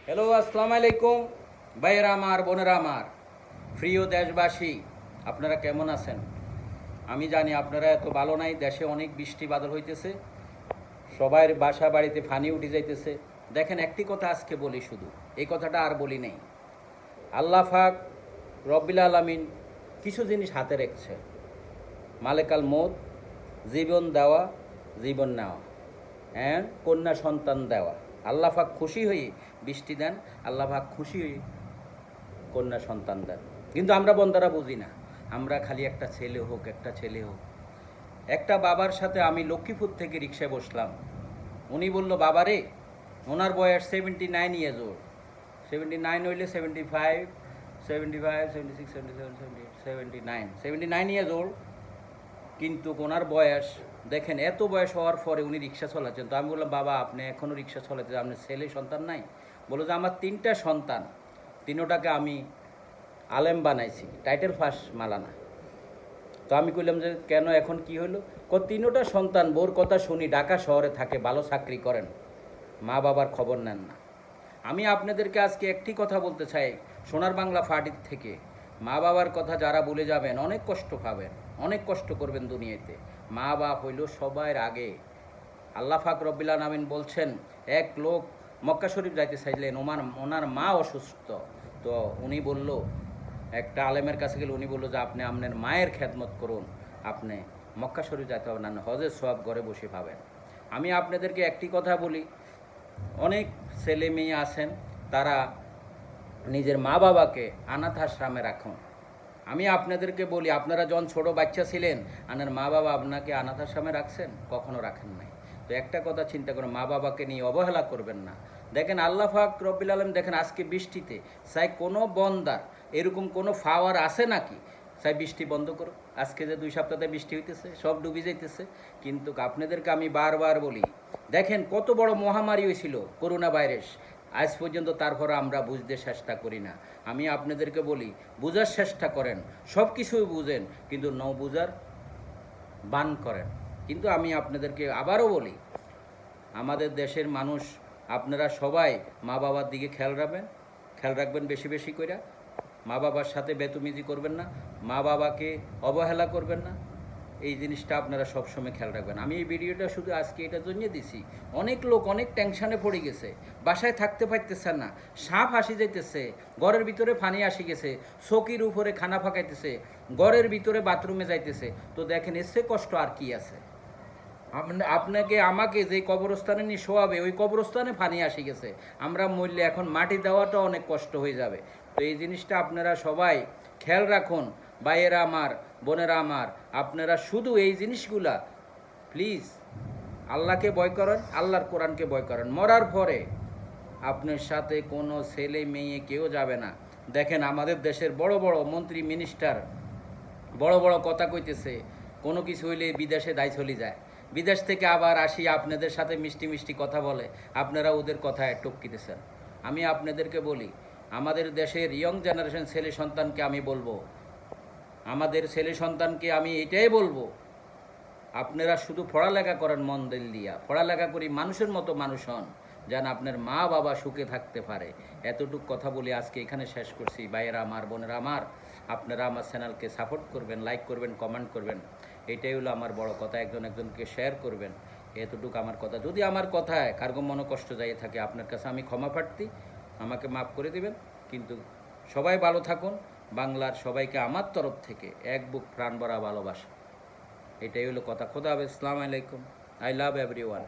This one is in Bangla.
হ্যালো, আসসালামু আলাইকুম ভাইয়েরা আমার, বোনেরা আমার, প্রিয় দেশবাসী, আপনারা কেমন আছেন? আমি জানি আপনারা এত ভালো নাই। দেশে অনেক বৃষ্টি বাদল হইতেছে, সবার বাসা বাড়িতে ফানি উঠে যাইতেছে। দেখেন, একটি কথা আজকে বলি, শুধু এই কথাটা আর বলি নেই। আল্লাহ পাক রব্বিল আলামিন কিছু জিনিস হাতে রেখেছে। মালেকাল মৌত, জীবন দেওয়া, জীবন নেওয়া, অ্যান্ড কন্যা সন্তান দেওয়া। আল্লাহ পাক খুশি হয়ে বৃষ্টি দেন, আল্লাহ পাক খুশি হয়ে কন্যা সন্তান দেন। কিন্তু আমরা বন্দারা বুঝি না। আমরা খালি একটা ছেলে হোক, একটা ছেলে হোক। একটা বাবার সাথে আমি লক্ষ্মীপুর থেকে রিক্সায় বসলাম। উনি বলল, বাবা রে, ওনার বয়স 79 ইয়ার্স ওল্ড। 79 হইলে 75, 75, 76, 77, 78, 79 ইয়ার্স ওল্ড। কিন্তু ওনার বয়স দেখেন, এত বয়স হওয়ার পরে উনি রিক্সা চালাচ্ছেন। তো আমি বললাম, বাবা আপনি এখনও রিক্সা চালাতে, আপনার ছেলে সন্তান নাই? বললো যে আমার 3টা সন্তান, তিনোটাকে আমি আলেম বানাইছি, টাইটেল ফার্স্ট মালানা। তো আমি কইলাম যে কেন, এখন কি হলো? তিনোটা সন্তান, বোর কথা শুনি, ঢাকা শহরে থাকে, ভালো চাকরি করেন, মা বাবার খবর নেন না। আমি আপনাদেরকে আজকে একটি কথা বলতে চাই, সোনার বাংলা ফাটির থেকে, মা বাবার কথা যারা ভুলে যাবেন অনেক কষ্ট পাবেন, অনেক কষ্ট করবেন দুনিয়াতে। মা বাপ হইল সবার আগে। আল্লাহ পাক রব্বিল আলামিন বলছেন, এক লোক মক্কা শরীফ যাইতে চাইলেন, ওনার মা অসুস্থ। তো উনি বলল, একটা আলেমের কাছে গেলে উনি বললো যে আপনি আপনার মায়ের খেদমত করুন, আপনি মক্কা শরীফ যাইতে হবে না, হজের সওয়াব ঘরে বসে পাবেন। আমি আপনাদেরকে একটি কথা বলি, অনেক ছেলে মেয়ে আছেন, তারা নিজের মা বাবাকে অনাথ আশ্রমে রাখুন। আমি আপনাদেরকে বলি, আপনারা যখন ছোট বাচ্চা ছিলেন, আপনার মা বাবা আপনাকে অনাথ আশ্রমে রাখছেন? কখনো রাখেন নাই। তো একটা কথা চিন্তা করুন, মা বাবাকে নিয়ে অবহেলা করবেন না। দেখেন আল্লাহ পাক রব্বিল আলামিন, দেখেন আজকে বৃষ্টিতে চাই কোনো বন্দার এরকম কোনো ফাওয়ার আছে নাকি চাই বৃষ্টি বন্ধ করো? আজকে যে 2 সপ্তাহে বৃষ্টি হইতেছে, সব ডুবে যাইতেছে। কিন্তু আপনাদেরকে আমি বারবার বলি, দেখেন কত বড় মহামারী হয়েছিল করোনা ভাইরাস, আজ পর্যন্ত তারপর আমরা বুঝতে চেষ্টা করি না। আমি আপনাদেরকে বলি, বুঝার চেষ্টা করেন, সব কিছুই বুঝেন, কিন্তু ন বুঝার বান করেন। কিন্তু আমি আপনাদেরকে আবারও বলি, আমাদের দেশের মানুষ, আপনারা সবাই মা বাবার দিকে খেয়াল রাখবেন বেশি বেশি করে। মা বাবার সাথে বেতুমিজি করবেন না, মা বাবাকে অবহেলা করবেন না। এই জিনিসটা আপনারা সবসময় খেয়াল রাখবেন। আমি এই ভিডিওটা শুধু আজকে এটার জন্য দিছি, অনেক লোক অনেক টেনশানে পড়ে গেছে, বাসায় থাকতে পারতেছে না, সাপ আসি যাইতেছে, ঘরের ভিতরে পানি আসি গেছে, চকির উপরে খানা ফাঁকাইতেছে, ঘরের ভিতরে বাথরুমে যাইতেছে। তো দেখেন, এসে কষ্ট আর কি আছে? আপনাকে আমাকে যে কবরস্থানে নিয়ে শোয়াবে, ওই কবরস্থানে পানি আসি গেছে, আমরা মরলে এখন মাটি দেওয়াটা অনেক কষ্ট হয়ে যাবে। তো এই জিনিসটা আপনারা সবাই খেয়াল রাখুন। ভাইয়েরা আমার, বোনেরা আমার, আপনারা শুধু এই জিনিসগুলা প্লিজ আল্লাহকে ভয় করেন, আল্লাহর কোরআনকে ভয় করেন। মরার পরে আপনার সাথে কোনো ছেলে মেয়ে কেউ যাবে না। দেখেন আমাদের দেশের বড় বড় মন্ত্রী মিনিস্টার বড় বড় কথা কইতেছে, কোনো কিছু হইলে বিদেশে দায় চলে যায়, বিদেশ থেকে আবার আসি আপনাদের সাথে মিষ্টি মিষ্টি কথা বলে, আপনারা ওদের কথায় টপকিতেছেন। আমি আপনাদেরকে বলি, আমাদের দেশের ইয়ং জেনারেশন ছেলে সন্তানকে আমি বলবো, আমাদের ছেলে সন্তানকে আমি এটাই বলবো, আপনারা শুধু পড়ালেখা করেন মন দিল দিয়া, পড়ালেখা করি মানুষের মতো মানুষ হন, যেন আপনার মা বাবা সুখে থাকতে পারে। এতটুকু কথা বলি আজকে এখানে শেষ করছি। ভাইয়েরা আমার, বোনেরা আমার, আপনারা আমার চ্যানেলকে সাপোর্ট করবেন, লাইক করবেন, কমেন্ট করবেন। এটাই হলো আমার বড় কথা। একজনকে শেয়ার করবেন। এতটুকু আমার কথা। যদি আমার কথায় কারো মনে কষ্ট যাইয়ে থাকে, আপনার কাছে আমি ক্ষমা প্রার্থী, আমাকে মাফ করে দিবেন। কিন্তু সবাই ভালো থাকুন। বাংলার সবাইকে আমার তরফ থেকে এক বুক প্রাণ ভরা ভালোবাসা। এটাই হলো কথা। খোদা হাফেজ, আসসালামু আলাইকুম। I love everyone.